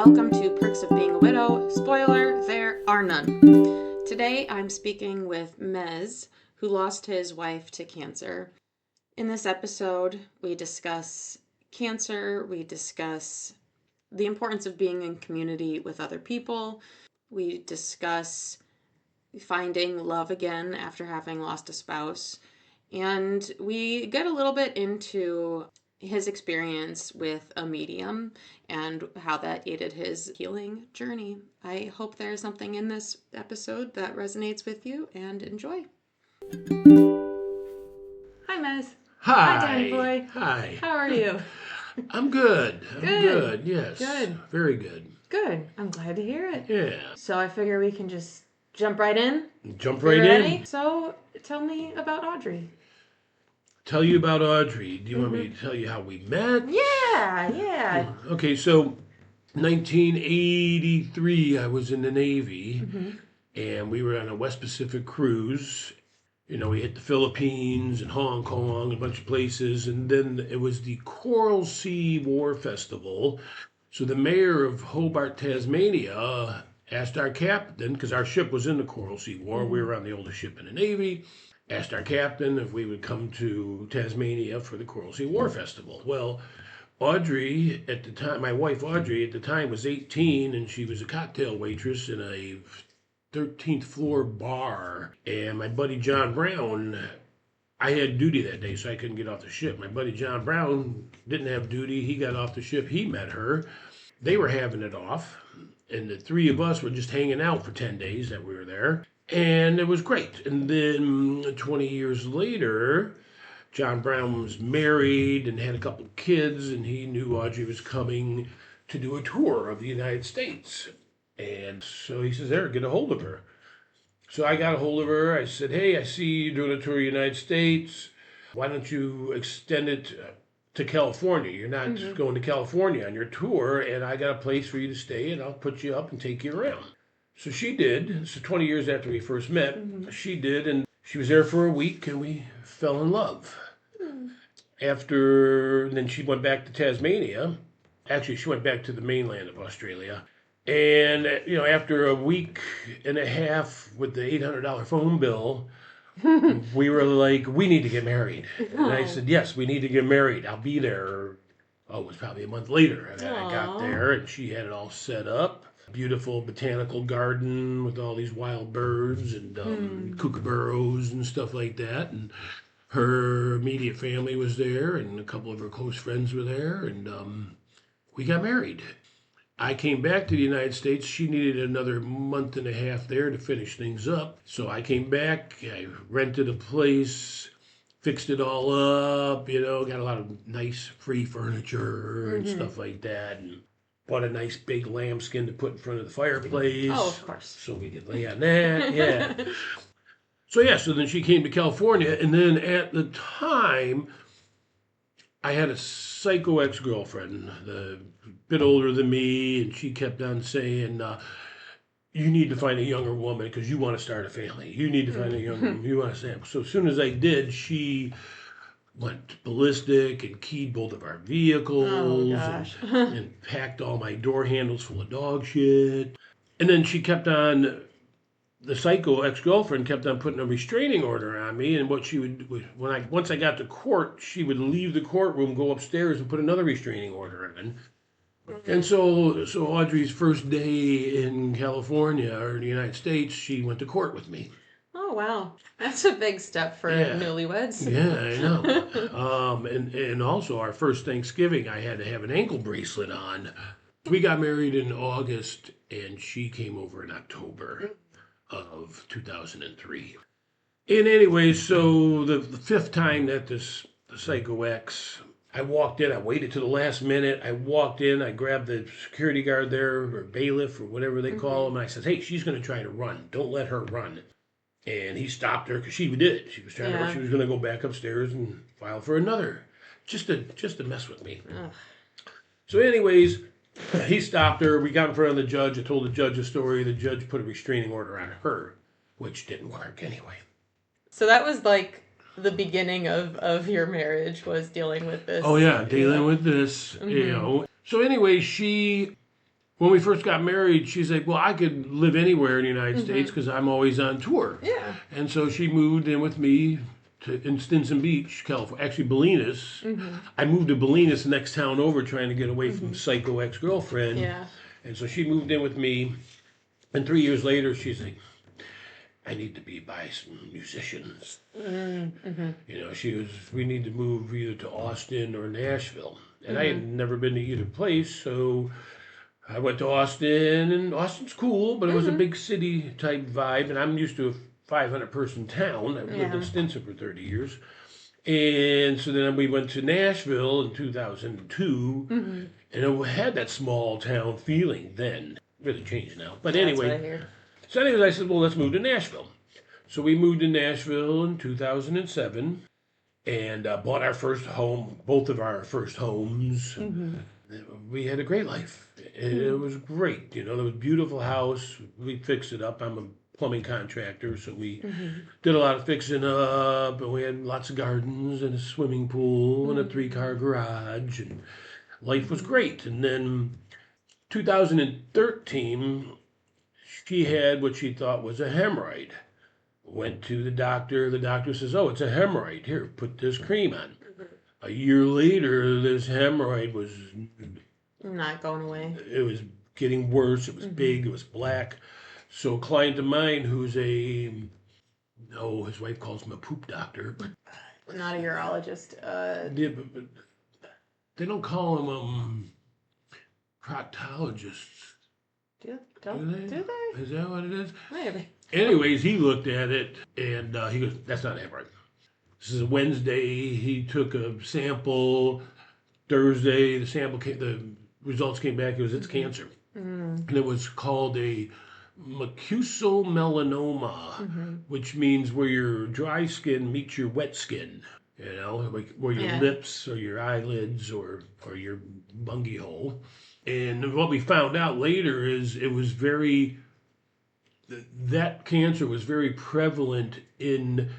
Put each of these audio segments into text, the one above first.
welcome to Perks of Being a Widow. Spoiler, there are none. Today I'm speaking with Mez, who lost his wife to cancer. In this episode, we discuss cancer, we discuss the importance of being in community with other people, we discuss finding love again after having lost a spouse, and we get a little bit into his experience with a medium and how that aided his healing journey. I hope there's something in this episode that resonates with you, and enjoy. Hi, Mez. Hi. Hi, Danny boy. Hi. How are you? I'm good. Good. Yes. Good. Very good. Good. I'm glad to hear it. Yeah. So I figure we can just jump right in. Jump You right ready? in. So tell me about Audrey. Tell you about Audrey. Do you want me to tell you how we met? Yeah. Okay, so 1983, I was in the Navy, and we were on a West Pacific cruise. You know, we hit the Philippines and Hong Kong, a bunch of places, and then it was the Coral Sea War Festival. So the mayor of Hobart, Tasmania, asked our captain, because our ship was in the Coral Sea War, we were on the oldest ship in the Navy, asked our captain if we would come to Tasmania for the Coral Sea War Festival. Well, Audrey, at the time, my wife Audrey, at the time was 18, and she was a cocktail waitress in a 13th floor bar. And my buddy John Brown, I had duty that day, so I couldn't get off the ship. My buddy John Brown didn't have duty. He got off the ship. He met her. They were having it off. And the three of us were just hanging out for 10 days that we were there. And it was great. And then 20 years later, John Brown was married and had a couple of kids, and he knew Audrey was coming to do a tour of the United States. And so he says, there, get a hold of her. So I got a hold of her. I said, hey, I see you doing a tour of the United States. Why don't you extend it to California? You're not going to California on your tour, and I got a place for you to stay, and I'll put you up and take you around. So she did. So 20 years after we first met, she did, and she was there for a week, and we fell in love. Then she went back to Tasmania. Actually, she went back to the mainland of Australia. And, you know, after a week and a half with the $800 phone bill, we were like, we need to get married. And I said, yes, we need to get married. I'll be there. Oh, it was probably a month later. And I got there, and she had it all set up. Beautiful botanical garden with all these wild birds and kookaburras and stuff like that. And her immediate family was there, and a couple of her close friends were there. And we got married. I came back to the United States. She needed another month and a half there to finish things up. So I came back, I rented a place, fixed it all up, you know, got a lot of nice free furniture and stuff like that. And bought a nice big lambskin to put in front of the fireplace. Oh, of course. So we could lay on that, yeah. So then she came to California, and then at the time, I had a psycho ex-girlfriend, a bit older than me, and she kept on saying, you need to find a younger woman because you want to start a family. You need to find a younger woman. You want to start. So as soon as I did, she went ballistic and keyed both of our vehicles and packed all my door handles full of dog shit. And then she kept on, the psycho ex-girlfriend kept on putting a restraining order on me, and what she would, once I got to court, she would leave the courtroom, go upstairs, and put another restraining order in. And so Audrey's first day in California or in the United States, she went to court with me. Oh, wow. That's a big step for newlyweds. Yeah, I know. And also our first Thanksgiving, I had to have an ankle bracelet on. We got married in August, and she came over in October of 2003. And anyway, so the fifth time that the psycho ex, I walked in, I waited to the last minute, I walked in, I grabbed the security guard there, or bailiff, or whatever they call him, and I said, hey, she's going to try to run. Don't let her run. And he stopped her, because she did. She was trying to run. She was going to go back upstairs and file for another, just to mess with me. Ugh. So anyways, he stopped her. We got in front of the judge. I told the judge a story. The judge put a restraining order on her, which didn't work anyway. So that was like the beginning of your marriage, was dealing with this. Oh, yeah, dealing with this, you know. So anyway, she when we first got married, she's like, well, I could live anywhere in the United States because I'm always on tour. Yeah. And so she moved in with me in Stinson Beach, California. Actually, Bolinas. I moved to Bolinas, the next town over, trying to get away from psycho ex-girlfriend. Yeah. And so she moved in with me. And 3 years later, she's like, I need to be by some musicians. We need to move either to Austin or Nashville. And I had never been to either place, so I went to Austin, and Austin's cool, but it was a big city type vibe, and I'm used to a 500 person town. I've lived in Stinson for 30 years. And so then we went to Nashville in 2002, and it had that small town feeling then. Really changed now. But anyway, That's what I hear. so anyways, I said, well, let's move to Nashville. So we moved to Nashville in 2007 and bought our first home, both of our first homes. We had a great life. It was great. There was a beautiful house. We fixed it up. I'm a plumbing contractor, so we did a lot of fixing up, and we had lots of gardens and a swimming pool and a 3-car garage, and life was great. And then 2013, she had what she thought was a hemorrhoid. Went to the doctor. The doctor says, oh, it's a hemorrhoid. Here, put this cream on. A year later, this hemorrhoid was Not going away. it was getting worse. It was big. It was black. So a client of mine who's his wife calls him a poop doctor. Not a urologist. Yeah, but they don't call him proctologists. Do Do they? Is that what it is? Maybe. Anyways, he looked at it and he goes, that's not hemorrhoid. This is a Wednesday. He took a sample. Thursday, the results came back. It's cancer. And it was called a mucosal melanoma, which means where your dry skin meets your wet skin. Like where your lips or your eyelids or your bungie hole. And what we found out later is that cancer was very prevalent in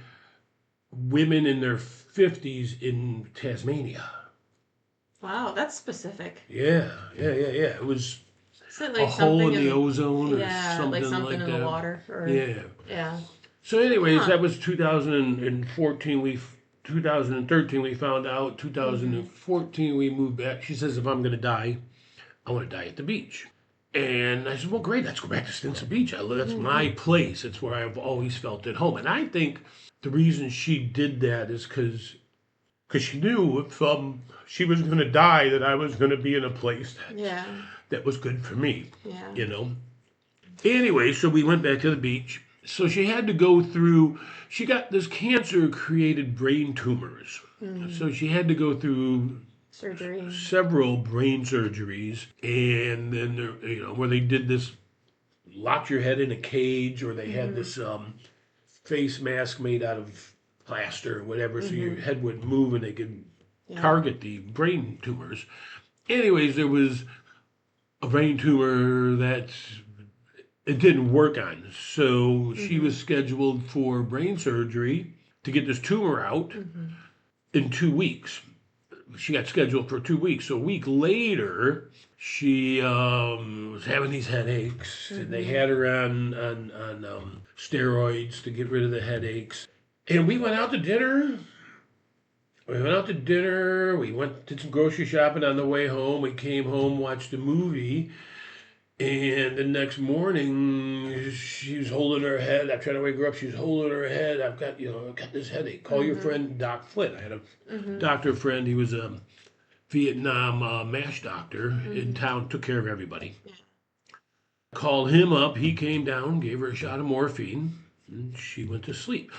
women in their 50s in Tasmania. Wow, that's specific. Yeah. It was Is it a like hole in something the ozone or yeah, something like something in that. the water? Or, Yeah. Yeah. So anyways, that was 2014. 2013 we found out. 2014 we moved back. She says, if I'm going to die, I want to die at the beach. And I said, well, great, let's go back to Stinson Beach. That's my place. It's where I've always felt at home. And I think the reason she did that is because she knew if she was going to die, that I was going to be in a place that was good for me. Yeah. Anyway, so we went back to the beach. So she had to go through, she got this cancer-created brain tumors. So she had to go through Surgery. several brain surgeries, and then where they did this, locked your head in a cage, or they had this face mask made out of plaster or whatever, so your head wouldn't move and they could target the brain tumors. Anyways, there was a brain tumor that it didn't work on, so she was scheduled for brain surgery to get this tumor out in 2 weeks. She got scheduled for 2 weeks. So a week later, she was having these headaches. And they had her on steroids to get rid of the headaches. And we went out to dinner. We did some grocery shopping on the way home. We came home, watched a movie. And the next morning, she was holding her head. I'm trying to wake her up. She was holding her head. I've got this headache. Call your friend Doc Flint. I had a doctor friend. He was a Vietnam MASH doctor in town. Took care of everybody. Yeah. Called him up. He came down, gave her a shot of morphine, and she went to sleep.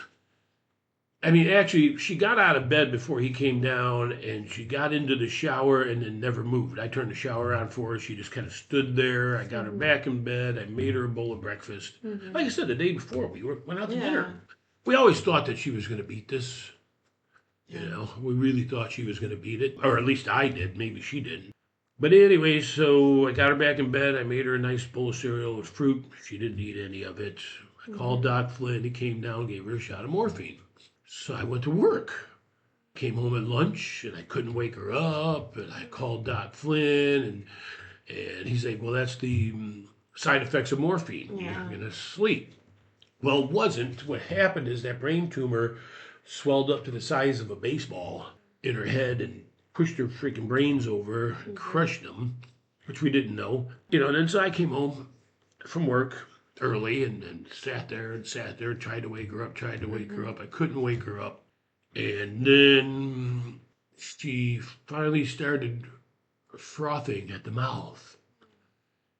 I mean, actually, she got out of bed before he came down, and she got into the shower and then never moved. I turned the shower on for her. She just kind of stood there. I got her back in bed. I made her a bowl of breakfast. Like I said, the day before, we went out to dinner. We always thought that she was going to beat this. We really thought she was going to beat it. Or at least I did. Maybe she didn't. But anyway, so I got her back in bed. I made her a nice bowl of cereal with fruit. She didn't eat any of it. I called Doc Flynn. He came down, gave her a shot of morphine. So I went to work. Came home at lunch, and I couldn't wake her up. And I called Doc Flynn, and And he's like, well, that's the side effects of morphine. Yeah. You're going to sleep. Well, it wasn't. What happened is that brain tumor swelled up to the size of a baseball in her head and pushed her freaking brains over and crushed them, which we didn't know. And then so I came home from work early and sat there and tried to wake her up, I couldn't wake her up. And then she finally started frothing at the mouth.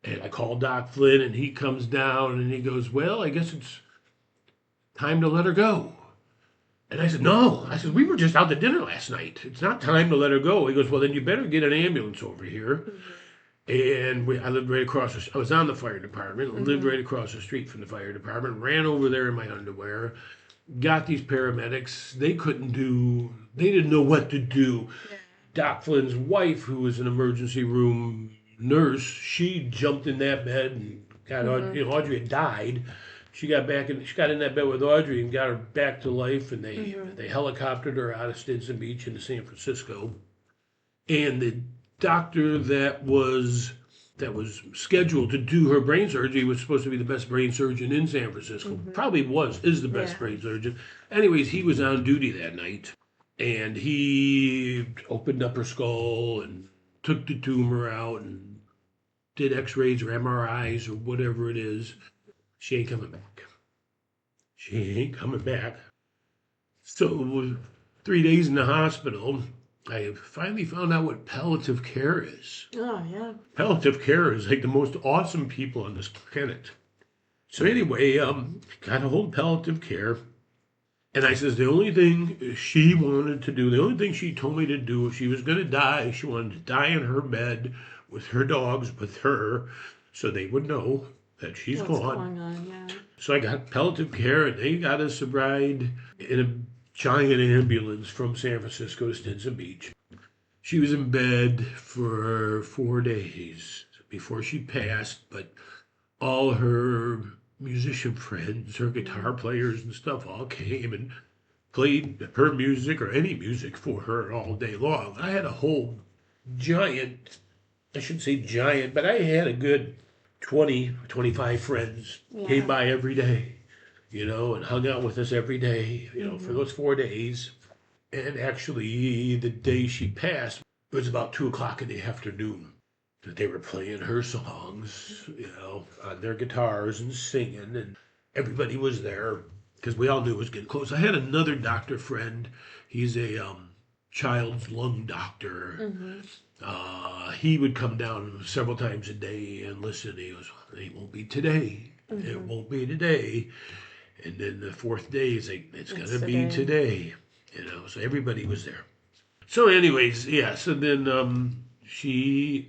And I called Doc Flynn, and he comes down and he goes, well, I guess it's time to let her go. And I said, no. I said, we were just out to dinner last night. It's not time to let her go. He goes, well, then you better get an ambulance over here. And I lived right across I was on the fire department, lived right across the street from the fire department, ran over there in my underwear, got these paramedics. They didn't know what to do. Yeah. Doc Flynn's wife, who was an emergency room nurse, she jumped in that bed and got Audrey had died. She got in that bed with Audrey and got her back to life, and they helicoptered her out of Stinson Beach into San Francisco. And the doctor that was scheduled to do her brain surgery was supposed to be the best brain surgeon in San Francisco. Probably is the best brain surgeon. Anyways, he was on duty that night, and he opened up her skull and took the tumor out and did x-rays or MRIs or whatever it is. She ain't coming back. So 3 days in the hospital, I finally found out what palliative care is. Oh, yeah. Palliative care is like the most awesome people on this planet. So anyway, got a hold of palliative care. And I says the only thing she wanted to do, the only thing she told me to do, if she was going to die, she wanted to die in her bed with her dogs, with her, so they would know that she's What's gone. Going on, yeah. So I got palliative care, and they got us a ride in a giant ambulance from San Francisco to Stinson Beach. She was in bed for 4 days before she passed, but all her musician friends, her guitar players and stuff all came and played her music or any music for her all day long. I had a whole giant, I shouldn't say giant, but I had a good 20, 25 friends came by every day, and hung out with us every day, for those 4 days. And actually, the day she passed, it was about 2:00 in the afternoon that they were playing her songs, on their guitars and singing, and everybody was there because we all knew it was getting close. I had another doctor friend. He's a child's lung doctor. He would come down several times a day and listen. He goes, it won't be today. It won't be today. And then the fourth day, he's like, it's going to be today. So everybody was there. So anyways, so then she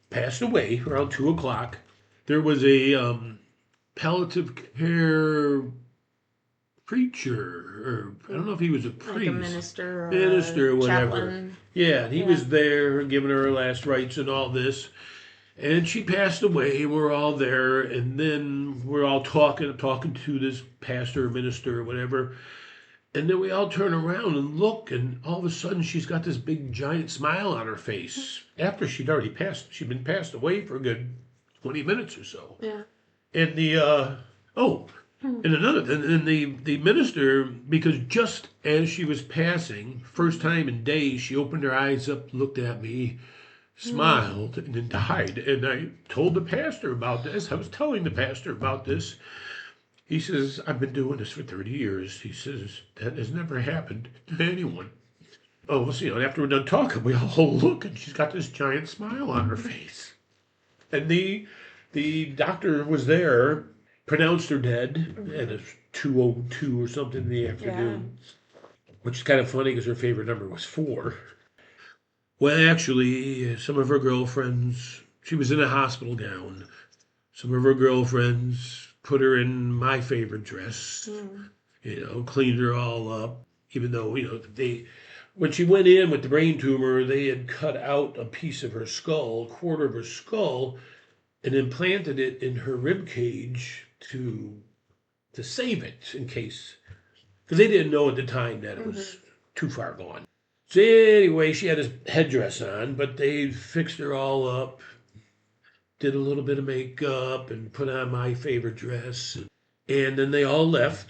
passed away around 2:00. There was a palliative care preacher, or I don't know if he was a priest. Like a minister or whatever. Chaplain. Yeah, and he was there giving her last rites and all this. And she passed away. We're all there, and then we're all talking to this pastor or minister or whatever. And then we all turn around and look, and all of a sudden she's got this big giant smile on her face. After she'd already passed, she'd been passed away for a good 20 minutes or so. Yeah. And the minister, because just as she was passing, first time in days, she opened her eyes up, looked at me, smiled, and then died. And I told the pastor about this. I was telling the pastor about this. He says, I've been doing this for 30 years. He says, that has never happened to anyone. Oh, so, after we're done talking, we all look, and she's got this giant smile on her face. And the doctor was there, pronounced her dead, and it's 2:02 or something in the afternoon, which is kind of funny because her favorite number was 4. Well, actually, some of her girlfriends, she was in a hospital gown. Some of her girlfriends put her in my favorite dress, cleaned her all up, even though, when she went in with the brain tumor, they had cut out a piece of her skull, a quarter of her skull, and implanted it in her rib cage to save it in case, because they didn't know at the time that it was too far gone. So anyway, she had a headdress on, but they fixed her all up, did a little bit of makeup, and put on my favorite dress. And then they all left.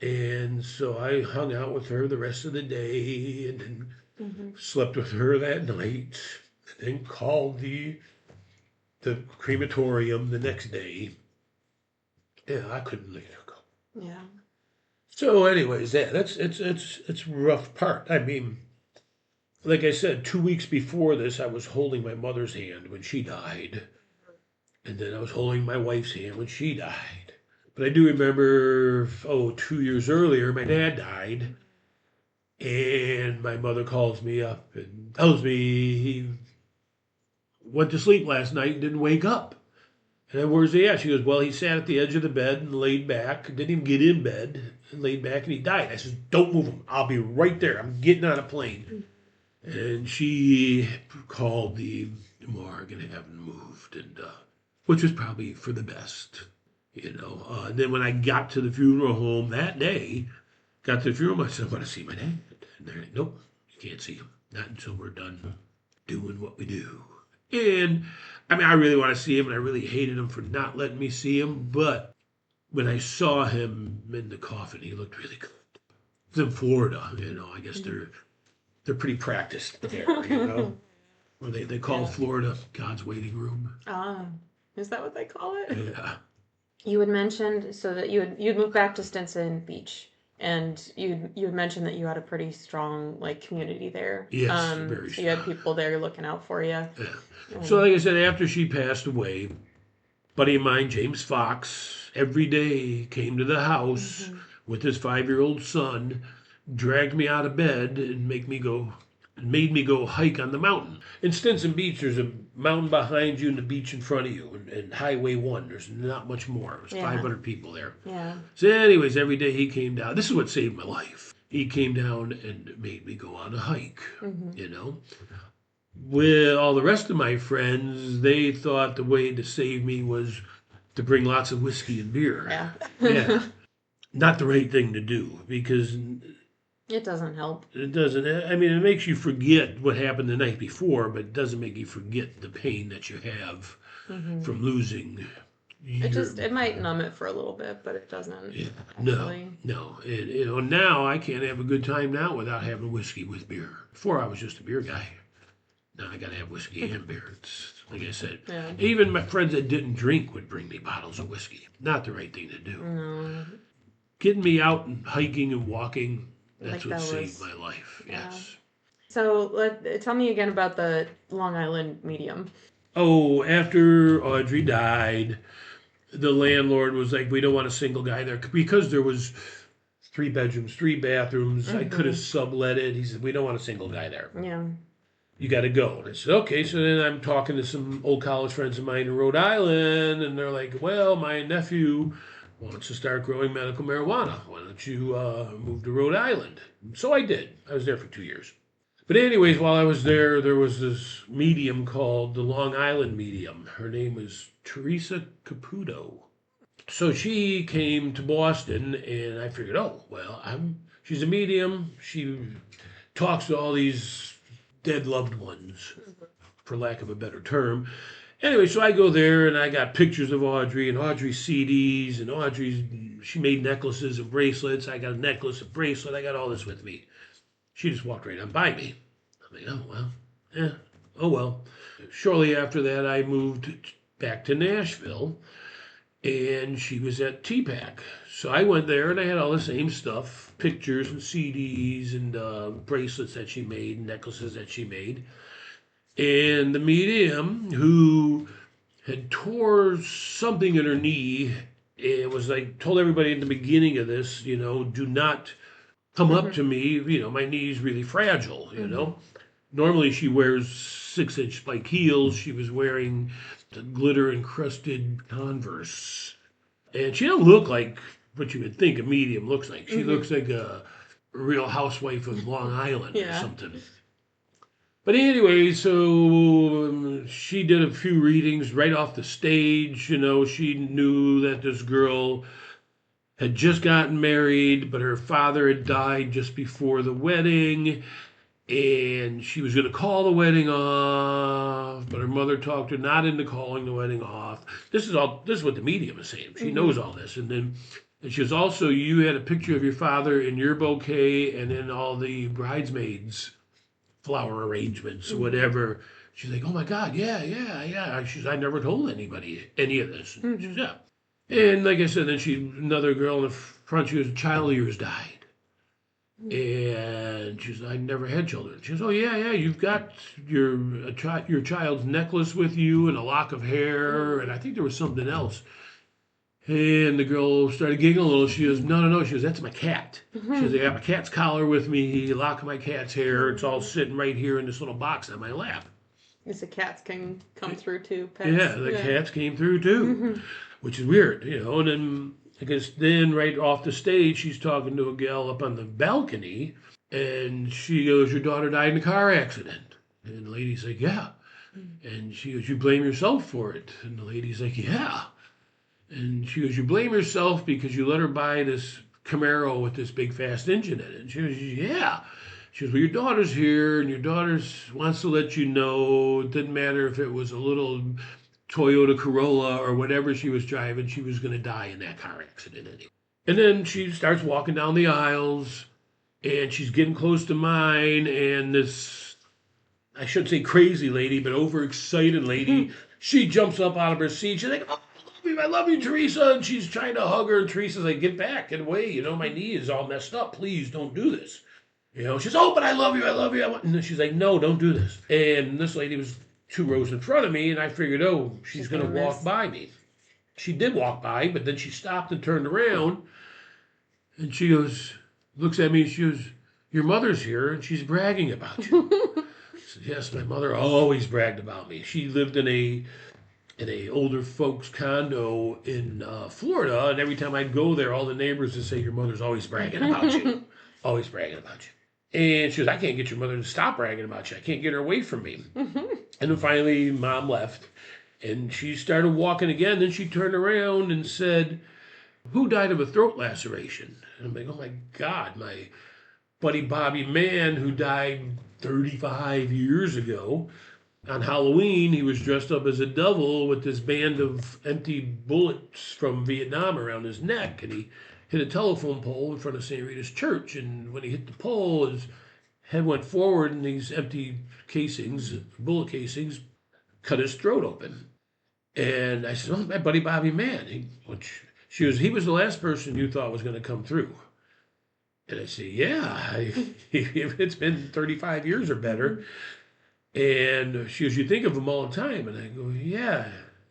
And so I hung out with her the rest of the day and then slept with her that night. And then called the crematorium the next day. Yeah, I couldn't let her go. Yeah. So, anyways, that's it's a rough part. I mean, like I said, 2 weeks before this, I was holding my mother's hand when she died, and then I was holding my wife's hand when she died. But I do remember, 2 years earlier, my dad died, and my mother calls me up and tells me he went to sleep last night and didn't wake up. And then where's he at? She goes, well, he sat at the edge of the bed and laid back, didn't even get in bed, and laid back and he died. I said, don't move him. I'll be right there. I'm getting on a plane. And she called the morgue and had him moved, and which was probably for the best, you know. And then when I got to the funeral home that day, got to the funeral home, I said, I want to see my dad. And they're like, nope, you can't see him. Not until we're done doing what we do. And I mean, I really want to see him, and I really hated him for not letting me see him. But when I saw him in the coffin, he looked really good. It's in Florida, you know. I guess they're pretty practiced there, you know. Or they call Florida God's waiting room. Is that what they call it? Yeah. You had mentioned so that you'd moved back to Stinson Beach, and you had mentioned that you had a pretty strong community there. Yes, very so strong. you had people there looking out for you. Yeah. So like I said, after she passed away, buddy of mine, James Fox, every day came to the house with his 5-year-old son, dragged me out of bed and made me go hike on the mountain. In Stinson Beach, there's a mountain behind you and the beach in front of you, and Highway 1. There's not much more. There's 500 people there. Yeah. So anyways, every day he came down. This is what saved my life. He came down and made me go on a hike, you know. With all the rest of my friends, they thought the way to save me was to bring lots of whiskey and beer. Yeah. Yeah. Not the right thing to do, because it doesn't help. it doesn't. I mean, it makes you forget what happened the night before, but it doesn't make you forget the pain that you have from losing. It might numb it for a little bit, but it doesn't. Yeah, actually. no. And, you know, now I can't have a good time now without having whiskey with beer. Before I was just a beer guy. Now I gotta have whiskey and beer. It's like I said. Yeah. Even my friends that didn't drink would bring me bottles of whiskey. Not the right thing to do. No. Getting me out and hiking and walking. That's what that saved my life. Yeah. Yes. So tell me again about the Long Island medium. Oh, after Audrey died, the landlord was like, we don't want a single guy there, because there was 3 bedrooms, 3 bathrooms. I could have sublet it. He said, we don't want a single guy there. Yeah. You got to go. And I said, okay. So then I'm talking to some old college friends of mine in Rhode Island, and they're like, well, my nephew wants to start growing medical marijuana. Why don't you move to Rhode Island? So I did. I was there for 2 years. But anyways, while I was there was this medium called the Long Island medium. Her name was Theresa Caputo. So she came to Boston, and I figured, she's a medium. She talks to all these dead loved ones, for lack of a better term. Anyway, so I go there, and I got pictures of Audrey and Audrey's CDs, and she made necklaces and bracelets. I got a necklace, a bracelet. I got all this with me. She just walked right on by me. I'm like, oh well. Shortly after that, I moved back to Nashville, and she was at TPAC. So I went there, and I had all the same stuff, pictures and CDs and bracelets that she made, necklaces that she made. And the medium, who had tore something in her knee, it was like, told everybody in the beginning of this, do not come up to me. My knee's really fragile, know. Normally she wears 6-inch spike heels. She was wearing the glitter encrusted Converse. And she don't look like what you would think a medium looks like. She looks like a real housewife of Long Island or something. But anyway, so she did a few readings right off the stage. She knew that this girl had just gotten married, but her father had died just before the wedding. And she was going to call the wedding off, but her mother talked her not into calling the wedding off. This is what the medium is saying. She knows all this. And she was also, you had a picture of your father in your bouquet and in all the bridesmaids' flower arrangements, whatever. She's like, oh my God, yeah. She's, I never told anybody any of this. She's, yeah. And like I said, then another girl in the front, she was a child of yours died. And she's, I never had children. She goes, oh yeah, you've got your child's necklace with you and a lock of hair, and I think there was something else. And the girl started giggling a little. She goes, no. She goes, that's my cat. She goes, I got my cat's collar with me, a lock of my cat's hair. It's all sitting right here in this little box on my lap. Guess the cats can come through too. Pets. Yeah, the cats came through too, which is weird, And then I guess then right off the stage, she's talking to a gal up on the balcony, and she goes, your daughter died in a car accident. And the lady's like, yeah. And she goes, you blame yourself for it. And the lady's like, yeah. And she goes, you blame yourself because you let her buy this Camaro with this big fast engine in it. And she goes, yeah. She goes, well, your daughter's here, and your daughter wants to let you know it didn't matter if it was a little Toyota Corolla or whatever she was driving, she was going to die in that car accident anyway. And then she starts walking down the aisles, and she's getting close to mine, and this, I shouldn't say crazy lady, but overexcited lady, she jumps up out of her seat. She's like, oh, I love you, Theresa. And she's trying to hug her, and Theresa's like, get back, get away. My knee is all messed up. Please don't do this. She's, oh, but I love you. And she's like, no, don't do this. And this lady was 2 rows in front of me, and I figured, oh, she's going to walk by me. She did walk by, but then she stopped and turned around, and she goes, looks at me, and she goes, your mother's here, and she's bragging about you. I said, yes, my mother always bragged about me. She lived in a older folks condo in Florida, and every time I'd go there, all the neighbors would say, your mother's always bragging about you. Always bragging about you. And she goes, I can't get your mother to stop bragging about you. I can't get her away from me. And then finally, Mom left. And she started walking again. Then she turned around and said, who died of a throat laceration? And I'm like, oh my God, my buddy Bobby Mann, who died 35 years ago. On Halloween, he was dressed up as a devil with this band of empty bullets from Vietnam around his neck. And he hit a telephone pole in front of St. Rita's Church. And when he hit the pole, his head went forward, and these empty casings, bullet casings, cut his throat open. And I said, oh, my buddy Bobby Mann. He was the last person you thought was going to come through. And I said, yeah, it's been 35 years or better. And she goes, you think of him all the time? And I go, yeah.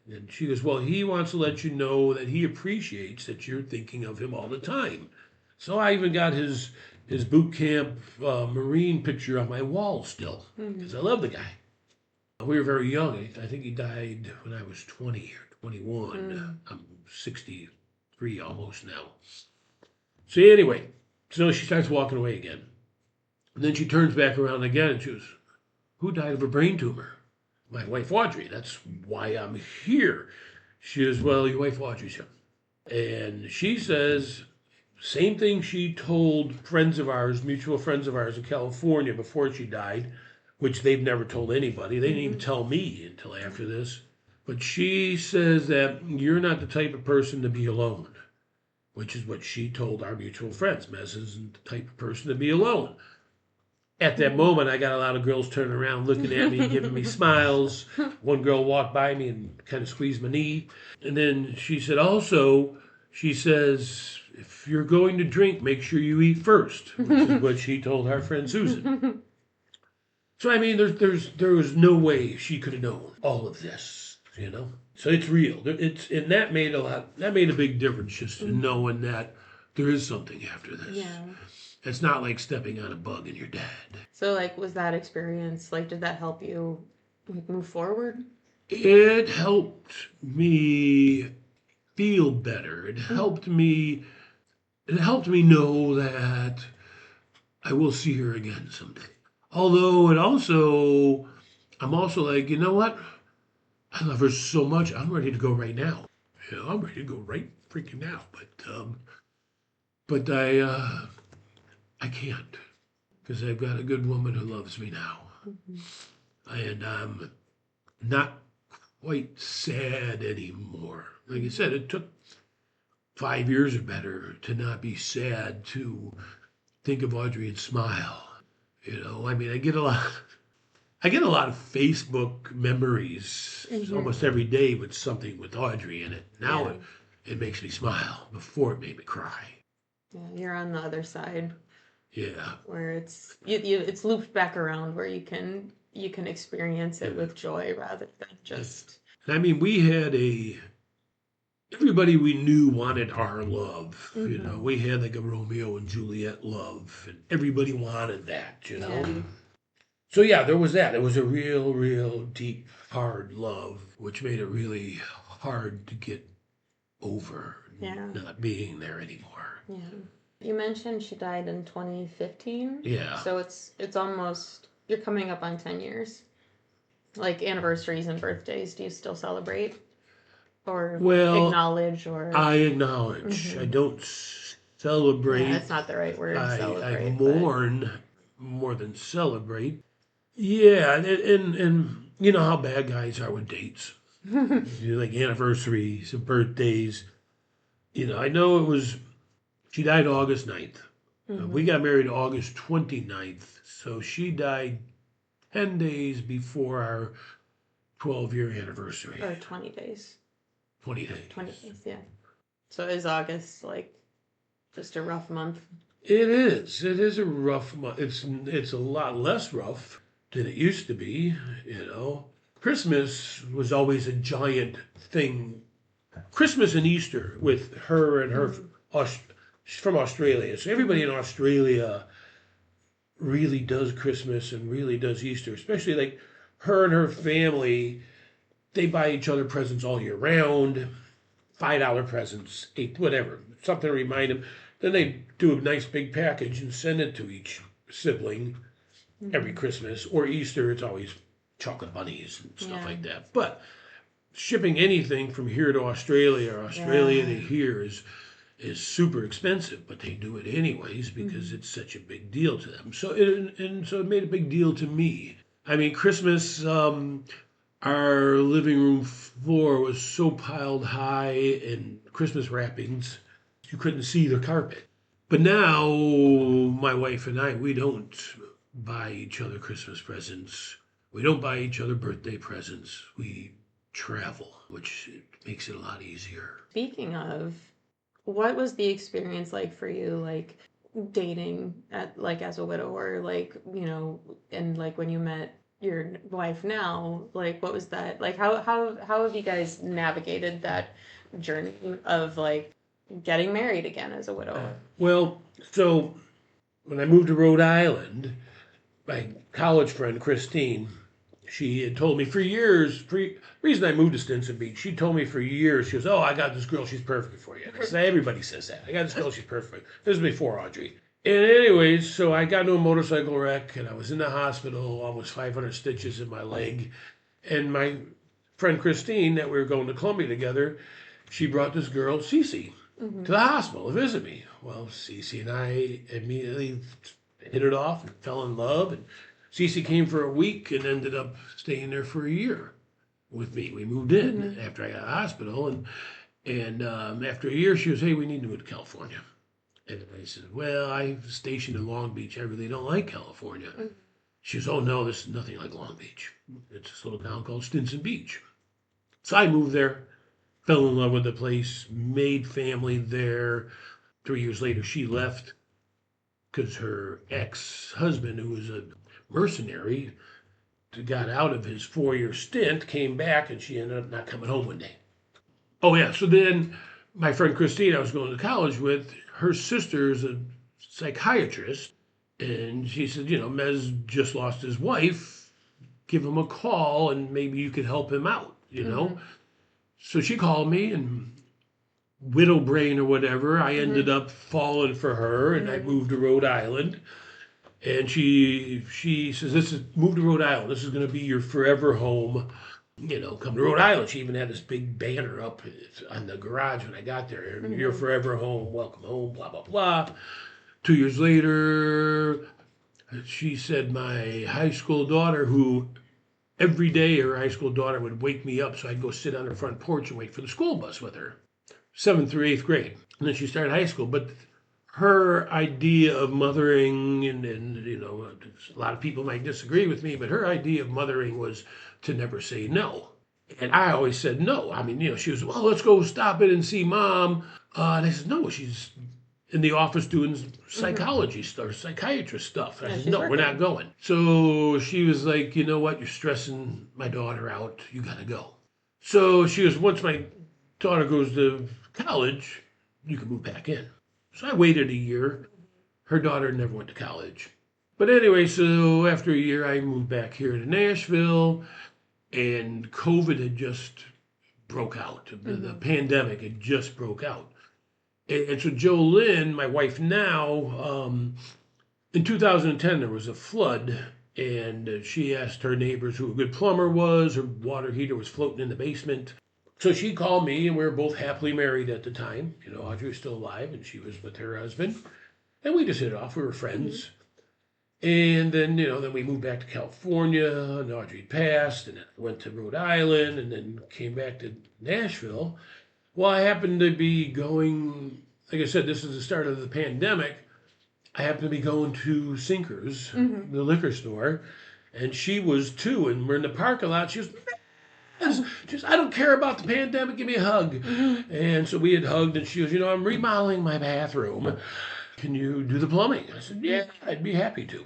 And she goes, well, he wants to let you know that he appreciates that you're thinking of him all the time. So I even got his boot camp Marine picture on my wall still, because I love the guy. We were very young. I think he died when I was 20 or 21. I'm 63 almost now. So anyway, so she starts walking away again. And then she turns back around again, and she goes, who died of a brain tumor? My wife, Audrey. That's why I'm here. She goes, well, your wife, Audrey's here. And she says, same thing she told friends of ours, mutual friends of ours in California before she died, which they've never told anybody. They didn't even tell me until after this. But she says that you're not the type of person to be alone, which is what she told our mutual friends. Mez isn't the type of person to be alone. At that moment, I got a lot of girls turning around, looking at me, giving me smiles. One girl walked by me and kind of squeezed my knee. And then she said, also, she says, if you're going to drink, make sure you eat first, which is what she told our friend Susan. So, I mean, there was no way she could have known all of this, So it's real. And that made a big difference, just in knowing that there is something after this. Yeah. It's not like stepping on a bug and you're dead. So, was that experience, did that help you move forward? It helped me feel better. It helped me know that I will see her again someday. Although I'm also like, you know what? I love her so much. I'm ready to go right now. I'm ready to go right freaking now. But I can't. because I've got a good woman who loves me now. And I'm not quite sad anymore. Like I said, it took 5 years or better to not be sad, to think of Audrey and smile. I mean, I get a lot of Facebook memories almost every day with something with Audrey in it. Now it makes me smile. Before it made me cry. Yeah, you're on the other side. Yeah. Where it's looped back around where you can experience it with joy rather than just. I mean, everybody we knew wanted our love. We had like a Romeo and Juliet love, and everybody wanted that. So yeah, there was that. It was a real, real deep, hard love, which made it really hard to get over not being there anymore. Yeah. You mentioned she died in 2015. Yeah. So it's almost, you're coming up on 10 years. Like anniversaries and birthdays, do you still celebrate? Or acknowledge? Or I acknowledge. I don't celebrate. Yeah, that's not the right word, celebrate. I mourn more than celebrate. Yeah, and you know how bad guys are with dates. Like anniversaries and birthdays. I know she died August 9th. We got married August 29th. So she died 10 days before our 12-year anniversary. Or 20 days. 20 days. 20 days, yeah. So is August like just a rough month? It is. It is a rough month. It's a lot less rough than it used to be. Christmas was always a giant thing. Christmas and Easter with her and her. She's from Australia, so everybody in Australia really does Christmas and really does Easter, especially like her and her family. They buy each other presents all year round, $5 presents, whatever, something to remind them. Then they do a nice big package and send it to each sibling every Christmas. Or Easter, it's always chocolate bunnies and stuff like that. But shipping anything from here to Australia or Australia to here is super expensive, but they do it anyways because it's such a big deal to them. So it made a big deal to me. I mean, Christmas, our living room floor was so piled high in Christmas wrappings, you couldn't see the carpet. But now, my wife and I, we don't buy each other Christmas presents. We don't buy each other birthday presents. We travel, which makes it a lot easier. Speaking of, what was the experience like for you, like dating as a widower, and like when you met your wife now, like what was that like? How have you guys navigated that journey of like getting married again as a widower? Well, so when I moved to Rhode Island, my college friend Christine, she had told me for years, reason I moved to Stinson Beach, she told me for years, she goes, "Oh, I got this girl, she's perfect for you." And I said, everybody says that. I got this girl, she's perfect. This was before Audrey. And anyways, so I got into a motorcycle wreck and I was in the hospital, almost 500 stitches in my leg. And my friend Christine, that we were going to Columbia together, she brought this girl, Cece, to the hospital to visit me. Well, Cece and I immediately hit it off and fell in love. And Cece came for a week and ended up staying there for a year with me. We moved in after I got out of the hospital. And after a year, she goes, "Hey, we need to move to California." And I said, "Well, I'm stationed in Long Beach. I really don't like California." She goes, "Oh, no, this is nothing like Long Beach. It's this little town called Stinson Beach." So I moved there, fell in love with the place, made family there. 3 years later, she left because her ex-husband, who was a mercenary, got out of his 4-year stint, came back, and she ended up not coming home one day. Oh, yeah. So then my friend Christine, I was going to college with, her sister is a psychiatrist, and she said, Mez just lost his wife. Give him a call, and maybe you could help him out, So she called me, and widow brain or whatever, I ended up falling for her, and I moved to Rhode Island. And she says, move to Rhode Island. This is going to be your forever home. Come to Rhode Island. She even had this big banner up on the garage when I got there. Your forever home, welcome home, blah, blah, blah. 2 years later, She said my high school daughter, who every day her high school daughter would wake me up so I'd go sit on her front porch and wait for the school bus with her, 7th through 8th grade. And then she started high school. But her idea of mothering, and a lot of people might disagree with me, but her idea of mothering was to never say no. And I always said no. I mean, she was, well, let's go stop it and see mom. And I said, no, she's in the office doing psychology stuff, psychiatrist stuff. I said, no, we're not going. So she was like, you know what? You're stressing my daughter out. You got to go. So she was, once my daughter goes to college, you can move back in. So I waited a year. Her daughter never went to college. But anyway, so after a year, I moved back here to Nashville, and COVID had just broke out. The pandemic had just broke out. And so Jolynn, my wife now, in 2010, there was a flood, and she asked her neighbors who a good plumber was. Her water heater was floating in the basement. So she called me, and we were both happily married at the time. Audrey was still alive, and she was with her husband. And we just hit it off. We were friends. And then, then we moved back to California, and Audrey passed, and then I went to Rhode Island, and then came back to Nashville. Well, I happened to be going, like I said, this is the start of the pandemic. I happened to be going to Sinkers, the liquor store, and she was too. And we're in the parking lot. She was, just, I don't care about the pandemic. Give me a hug. And so we had hugged, and she was, I'm remodeling my bathroom. Can you do the plumbing? I said, yeah, I'd be happy to.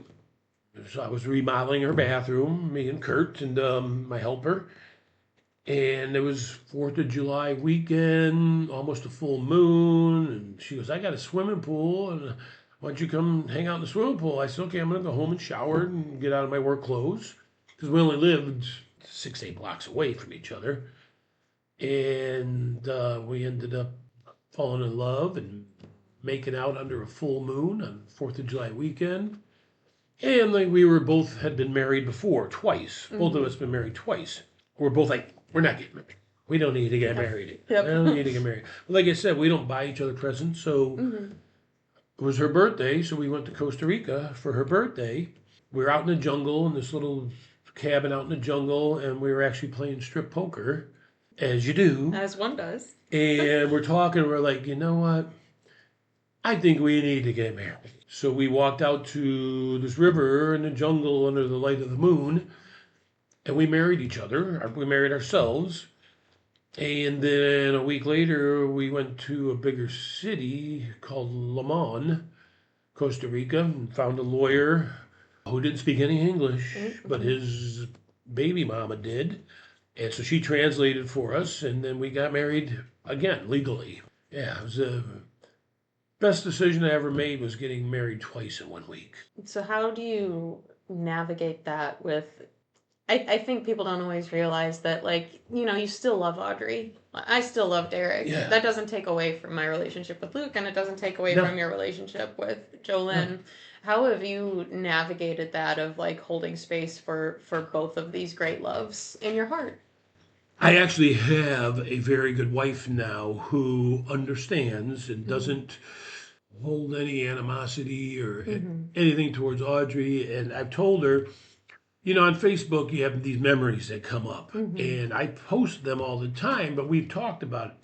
So I was remodeling her bathroom, me and Kurt and my helper. And it was 4th of July weekend, almost a full moon. And she goes, I got a swimming pool. And why don't you come hang out in the swimming pool? I said, okay, I'm going to go home and shower and get out of my work clothes. Because we only lived 6-8 blocks away from each other. And we ended up falling in love and making out under a full moon on 4th of July weekend. And we were both had been married before, twice. Both of us been married twice. We're both like, we're not getting married. We don't need to get married. Yep. We don't need to get married. But like I said, we don't buy each other presents. So it was her birthday, so we went to Costa Rica for her birthday. We were out in the jungle, in this little cabin out in the jungle, and we were actually playing strip poker, as you do. As one does. And we're talking, we're like, you know what? I think we need to get married. So we walked out to this river in the jungle under the light of the moon, and we married each other. We married ourselves. And then a week later, we went to a bigger city called Limon, Costa Rica, and found a lawyer who didn't speak any English, but his baby mama did. And so she translated for us, and then we got married again, legally. Yeah, it was the best decision I ever made, was getting married twice in 1 week. So how do you navigate that with... I think people don't always realize that, you still love Audrey. I still love Derek. Yeah. That doesn't take away from my relationship with Luke, and it doesn't take away from your relationship with Jolynn. No. How have you navigated that of, holding space for both of these great loves in your heart? I actually have a very good wife now who understands and doesn't hold any animosity or anything towards Audrey. And I've told her, on Facebook, you have these memories that come up, and I post them all the time, but we've talked about it.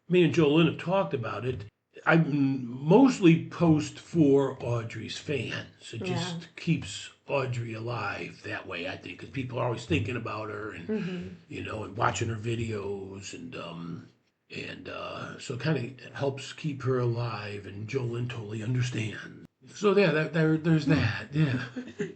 Me and Jolynn have talked about it. I mostly post for Audrey's fans. It just keeps Audrey alive that way, I think, because people are always thinking about her and, and watching her videos, and so it kind of helps keep her alive, and Jolynn totally understands. So yeah, there's that. Yeah.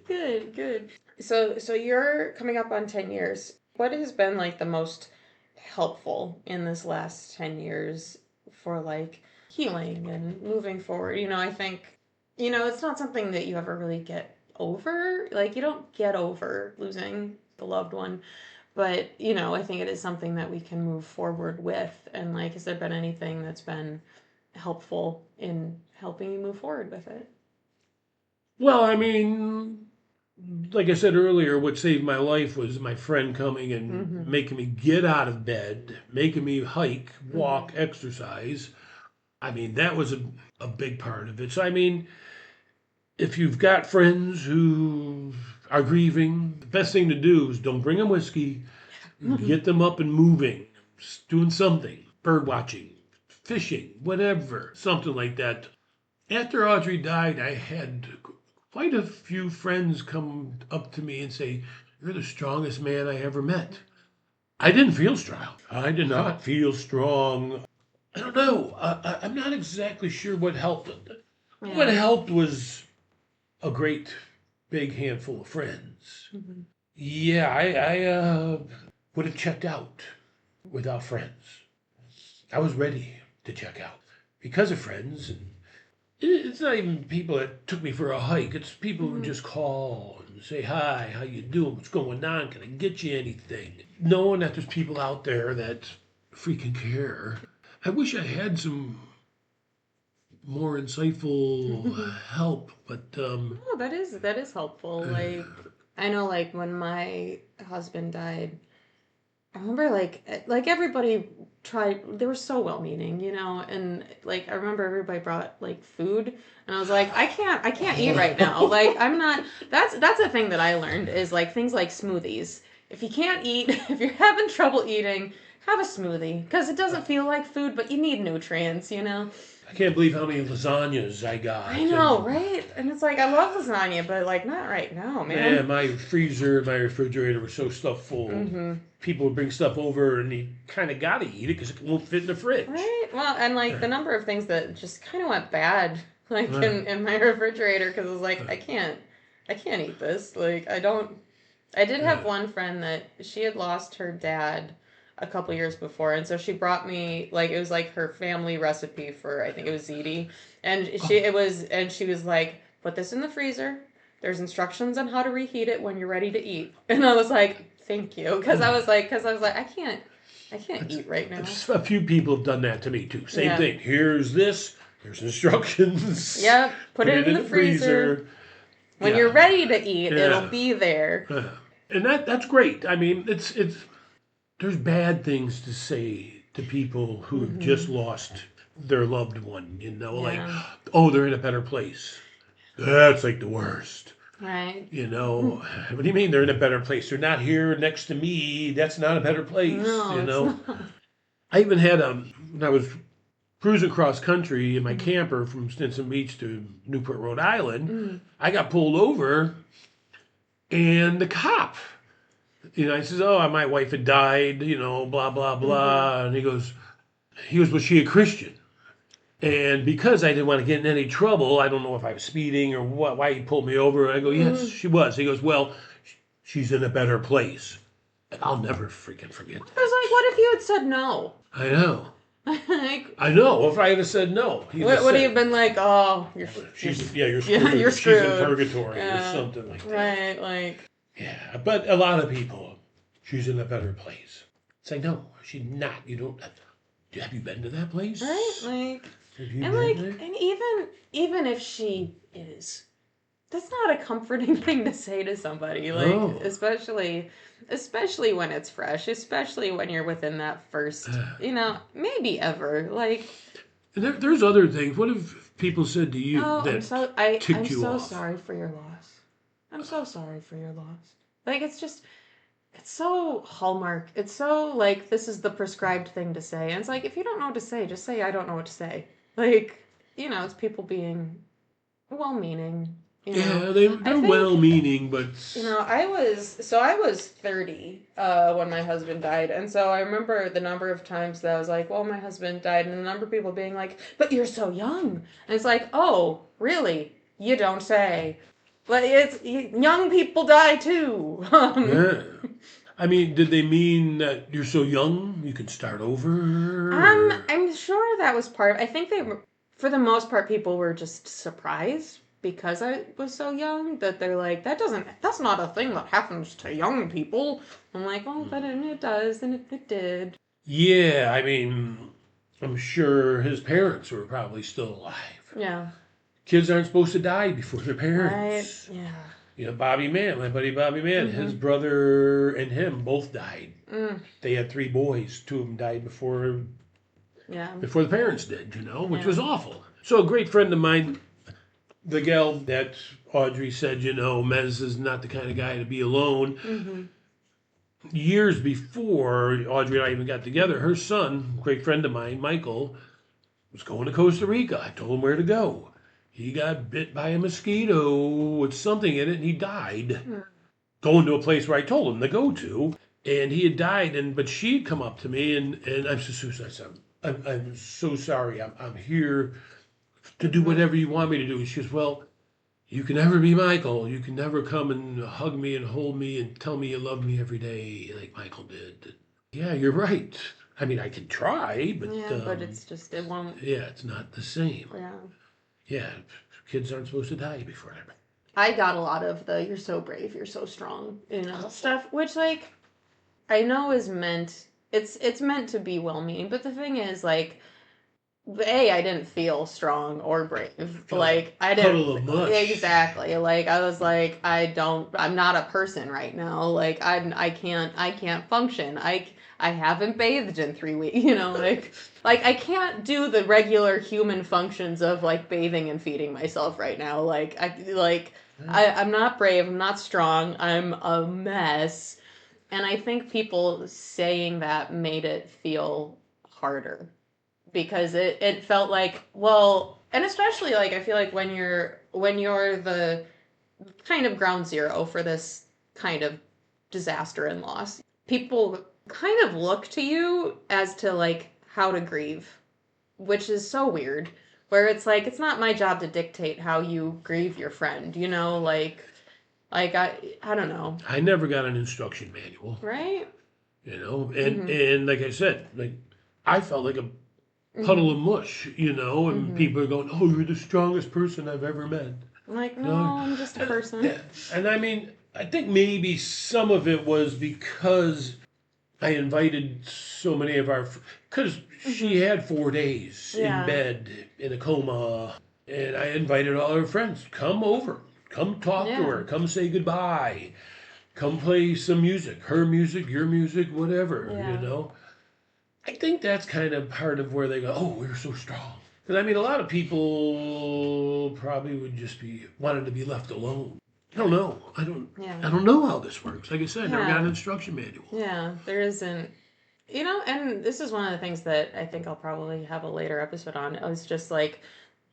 Good. So you're coming up on 10 years. What has been the most helpful in this last 10 years for healing and moving forward? I think, it's not something that you ever really get over. You don't get over losing the loved one. But, I think it is something that we can move forward with. And has there been anything that's been helpful in helping you move forward with it? Well, I mean, like I said earlier, what saved my life was my friend coming and making me get out of bed, making me hike, walk, exercise. I mean, that was a big part of it. So, I mean, if you've got friends who are grieving, the best thing to do is don't bring them whiskey. Get them up and moving, doing something, bird watching, fishing, whatever, something like that. After Audrey died, I had quite a few friends come up to me and say, "You're the strongest man I ever met." I didn't feel strong. I did not feel strong. I don't know. I'm not exactly sure what helped. Yeah. What helped was a great big handful of friends. Mm-hmm. Yeah, I would have checked out without friends. I was ready to check out because of friends. And it's not even people that took me for a hike. It's people who just call and say, "Hi, how you doing? What's going on? Can I get you anything?" Knowing that there's people out there that freaking care. I wish I had some more insightful help, but Oh, that is helpful. Like, I know, like when my husband died, I remember like everybody tried. They were so well meaning, and like I remember everybody brought like food, and I was like, I can't eat right now. Like I'm not. That's a thing that I learned is like things like smoothies. If you can't eat, if you're having trouble eating, have a smoothie because it doesn't feel like food, but you need nutrients. I can't believe how many lasagnas I got. I know, right? And it's like I love lasagna, but like not right now, man. Man, my freezer, my refrigerator was so stuffed full. Mm-hmm. People would bring stuff over, and you kind of got to eat it because it won't fit in the fridge. Right. Well, and like the number of things that just kind of went bad, like in my refrigerator, because I was like, I can't eat this. Like I don't. I did have one friend that she had lost her dad a couple years before, and so she brought me like it was like her family recipe for I think it was ziti, and she was like, put this in the freezer. There's instructions on how to reheat it when you're ready to eat, and I was like, thank you, because I was like I can't eat right now. A few people have done that to me too. Same thing. Here's this. Here's instructions. Yep. Put it in the freezer. When you're ready to eat, it'll be there. And that's great. I mean, it's there's bad things to say to people who have just lost their loved one, like, oh, they're in a better place. That's like the worst. Right. What do you mean they're in a better place? They're not here next to me. That's not a better place. No, I even had when I was cruising cross country in my camper from Stinson Beach to Newport, Rhode Island, I got pulled over, and the cop, I says, "Oh, my wife had died, blah blah blah," and he goes, "Was she a Christian?" And because I didn't want to get in any trouble, I don't know if I was speeding or why he pulled me over. I go, "Yes, she was." He goes, "Well, she's in a better place." And I'll never freaking forget that. I was like, what if you had said no? I know. Like, I know. If I had said no, what would he have been like? Oh, you're screwed. You're screwed. You're screwed. She's in purgatory or something like that. Right, like. Yeah, but a lot of people, she's in a better place. It's like, no, she's not. You don't. Have you been to that place? Right, like. And even if she is, that's not a comforting thing to say to somebody. Like, especially when it's fresh, especially when you're within that first, maybe ever. Like, and there's other things. What have people said to you that ticked you off? I'm so sorry for your loss. I'm so sorry for your loss. Like, it's so Hallmark. It's so like this is the prescribed thing to say. And it's like if you don't know what to say, just say I don't know what to say. Like, it's people being well-meaning. Yeah, they're well-meaning, but I was 30 when my husband died, and so I remember the number of times that I was like, "Well, my husband died," and the number of people being like, "But you're so young," and it's like, "Oh, really? You don't say." But it's young people die too. Yeah. I mean, did they mean that you're so young you can start over? I'm sure that was part of. I think for the most part, people were just surprised because I was so young that they're like, that's not a thing that happens to young people. I'm like, oh, but it does, and it did. Yeah, I mean, I'm sure his parents were probably still alive. Yeah. Kids aren't supposed to die before their parents. Right. Yeah. Bobby Mann, my buddy Bobby Mann, his brother and him both died. They had 3 boys. 2 of them died before the parents did, which was awful. So a great friend of mine, the gal that Audrey said, Mez is not the kind of guy to be alone. Mm-hmm. Years before Audrey and I even got together, her son, a great friend of mine, Michael, was going to Costa Rica. I told him where to go. He got bit by a mosquito with something in it and he died. Mm. Going to a place where I told him to go to. And he had died, but she'd come up to me and I'm I'm so sorry. I'm here to do whatever you want me to do. And she goes, well, you can never be Michael. You can never come and hug me and hold me and tell me you love me every day like Michael did. Yeah, you're right. I mean, I can try, but but it's just, it won't. yeah, it's not the same. Yeah. Yeah, kids aren't supposed to die before they're. I got a lot of the "you're so brave, you're so strong," stuff, which like I know is meant. It's meant to be well-meaning, but the thing is, like, I didn't feel strong or brave. Like, I Puddle didn't of mush. exactly. Like, I was like, I'm not a person right now. Like, I can't function. I haven't bathed in 3 weeks. Like I can't do the regular human functions of like bathing and feeding myself right now. I'm not brave. I'm not strong. I'm a mess. And I think people saying that made it feel harder because it felt like, well, and especially like I feel like when you're the kind of ground zero for this kind of disaster and loss, people kind of look to you as to like how to grieve, which is so weird. Where it's like it's not my job to dictate how you grieve your friend, like I don't know. I never got an instruction manual. Right? And like I said, like I felt like a puddle of mush, and people are going, "Oh, you're the strongest person I've ever met." I'm like, no, I'm just a person. And I mean, I think maybe some of it was because I invited so many of because she had 4 days in bed in a coma, and I invited all her friends, come over, come talk to her, come say goodbye, come play some music, her music, your music, whatever. I think that's kind of part of where they go, oh, we're so strong. Because I mean, a lot of people probably would just be wanted to be left alone. I don't know. I don't know how this works. Like I said, I never got an instruction manual. Yeah, there isn't. And this is one of the things that I think I'll probably have a later episode on. It's just like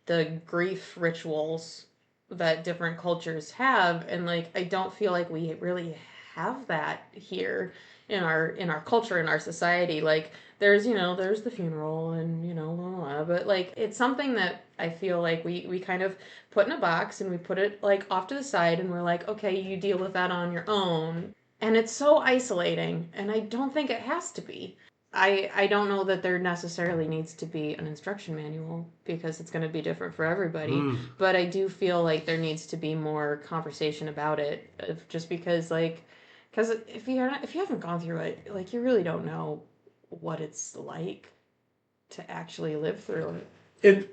the grief rituals that different cultures have, and like I don't feel like we really have that here in our culture, in our society. Like there's the funeral and blah, blah, blah, but like it's something that I feel like we kind of put in a box and we put it like off to the side and we're like, okay, you deal with that on your own. And it's so isolating, and I don't think it has to be. I don't know that there necessarily needs to be an instruction manual because it's going to be different for everybody. But I do feel like there needs to be more conversation about it, just because if you haven't gone through it, like you really don't know what it's like to actually live through it. And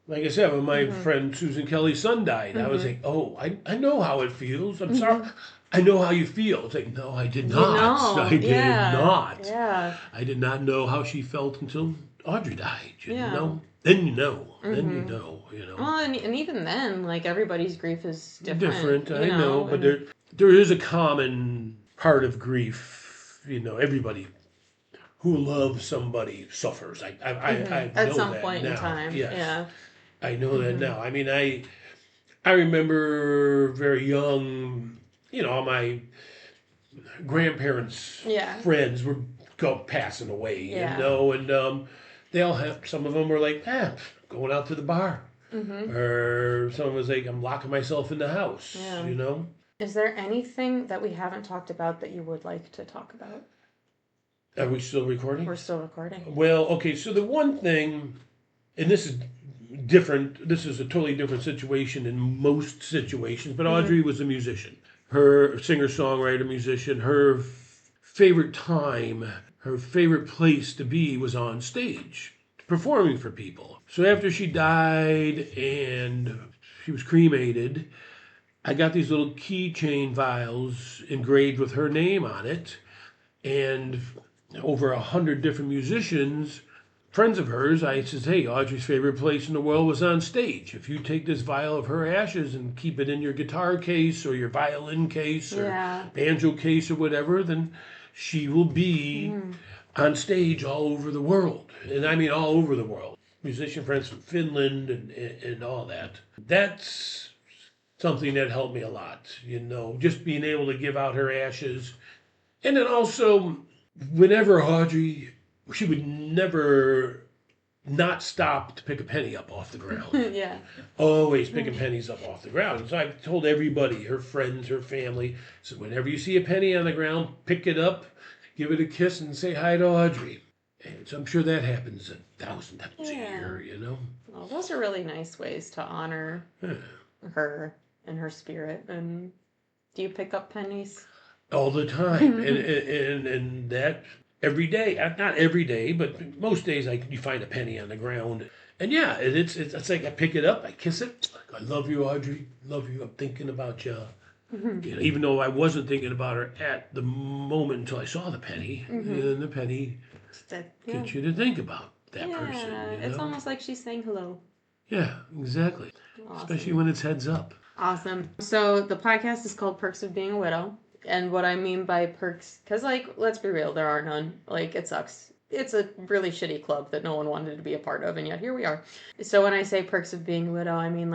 like I said, when my friend Susan Kelly's son died, I was like, oh, I know how it feels. I'm sorry. I know how you feel. It's like, no, I did not. I did not. Yeah. I did not know how she felt until Audrey died. You know? Then you know. Then you know. Well, and even then, like everybody's grief is different. I know, but there is a common part of grief. Everybody who loves somebody suffers. I know at some that point now. in time. Yes. Yeah. I know that now. I mean, I remember very young. All my grandparents' friends were passing away. And they all have. Some of them were like, going out to the bar, or someone was like, I'm locking myself in the house. Yeah. Is there anything that we haven't talked about that you would like to talk about? Are we still recording? We're still recording. Well, okay. So the one thing, and this is different. This is a totally different situation in most situations. But Audrey was a musician. Her singer-songwriter, musician. Her favorite time, her favorite place to be was on stage, performing for people. So after she died and she was cremated, I got these little keychain vials engraved with her name on it, and over 100 different musicians friends of hers, I said, hey, Audrey's favorite place in the world was on stage. If you take this vial of her ashes and keep it in your guitar case or your violin case or banjo case or whatever, then she will be on stage all over the world. And I mean all over the world. Musician friends from Finland and all that. That's something that helped me a lot, just being able to give out her ashes. And then also, whenever Audrey, she would never not stop to pick a penny up off the ground. Yeah. Always picking pennies up off the ground. So I've told everybody, her friends, her family, so whenever you see a penny on the ground, pick it up, give it a kiss, and say hi to Audrey. And so I'm sure that happens 1,000 times a year, Well, those are really nice ways to honor her and her spirit. And do you pick up pennies? All the time. and that every day, not every day, but most days you find a penny on the ground. And yeah, it's like I pick it up, I kiss it. I love you, Audrey. Love you. I'm thinking about you. Even though I wasn't thinking about her at the moment until I saw the penny. And then the penny gets you to think about that person. It's almost like she's saying hello. Yeah, exactly. Awesome. Especially when it's heads up. Awesome. So the podcast is called Perks of Being a Widow. And what I mean by perks, because, let's be real, there are none. It sucks. It's a really shitty club that no one wanted to be a part of, and yet here we are. So when I say perks of being a widow, I mean,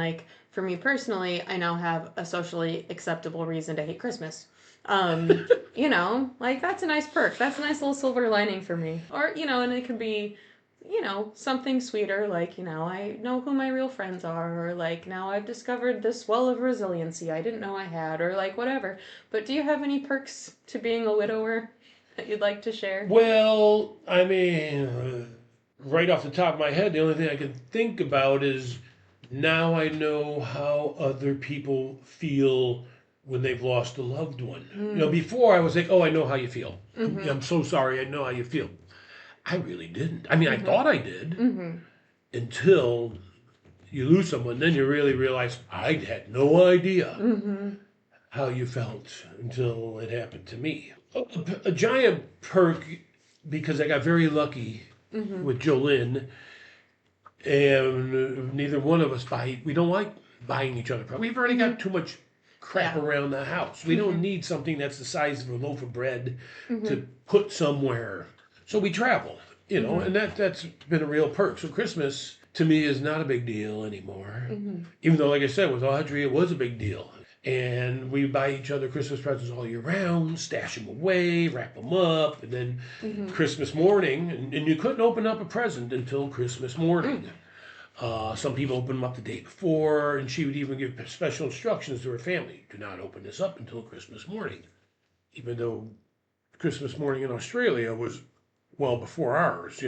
for me personally, I now have a socially acceptable reason to hate Christmas. That's a nice perk. That's a nice little silver lining for me. Or, and it could be, something sweeter, I know who my real friends are, or now I've discovered this well of resiliency I didn't know I had, or whatever. But do you have any perks to being a widower that you'd like to share? Well, I mean, right off the top of my head, the only thing I can think about is now I know how other people feel when they've lost a loved one. Before I was like, oh, I know how you feel. I'm so sorry, I know how you feel. I really didn't. I mean, I thought I did until you lose someone. Then you really realize I had no idea how you felt until it happened to me. A giant perk, because I got very lucky with Jolynn, and neither one of us we don't like buying each other presents. We've already got too much crap around the house. We don't need something that's the size of a loaf of bread to put somewhere. So we travel, and that's been a real perk. So Christmas, to me, is not a big deal anymore. Even though, like I said, with Audrey, it was a big deal. And we buy each other Christmas presents all year round, stash them away, wrap them up, and then Christmas morning, and you couldn't open up a present until Christmas morning. Some people open them up the day before, and she would even give special instructions to her family. Do not open this up until Christmas morning. Even though Christmas morning in Australia was well before ours,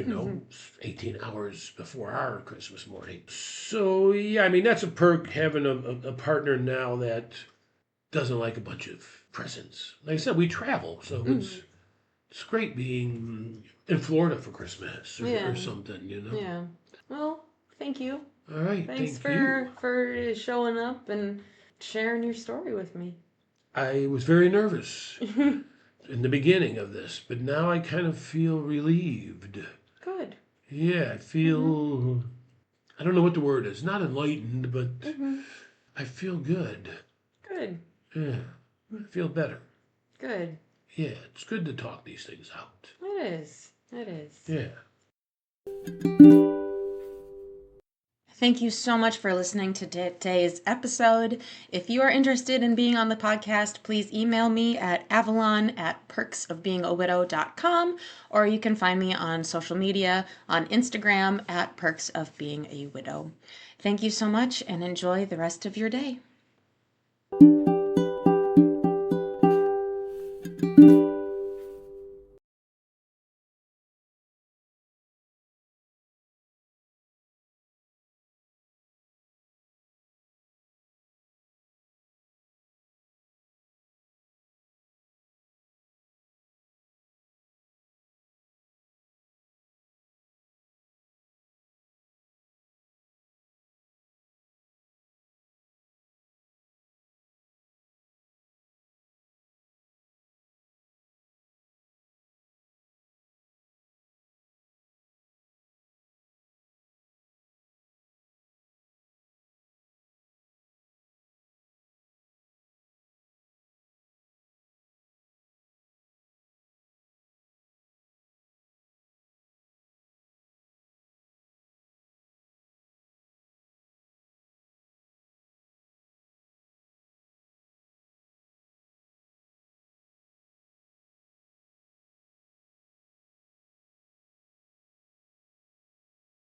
18 hours before our Christmas morning. So, yeah, I mean, that's a perk, having a partner now that doesn't like a bunch of presents. Like I said, we travel, so it's great being in Florida for Christmas or something, Yeah. Well, thank you. All right. Thanks for showing up and sharing your story with me. I was very nervous in the beginning of this, but now I kind of feel relieved. Good. Yeah, I feel, I don't know what the word is, not enlightened, but I feel good. Good. Yeah, I feel better. Good. Yeah, it's good to talk these things out. It is. It is. Yeah. Thank you so much for listening to today's episode. If you are interested in being on the podcast, please email me at avalon@perksofbeingawidow.com, or you can find me on social media on Instagram at perksofbeingawidow. Thank you so much and enjoy the rest of your day.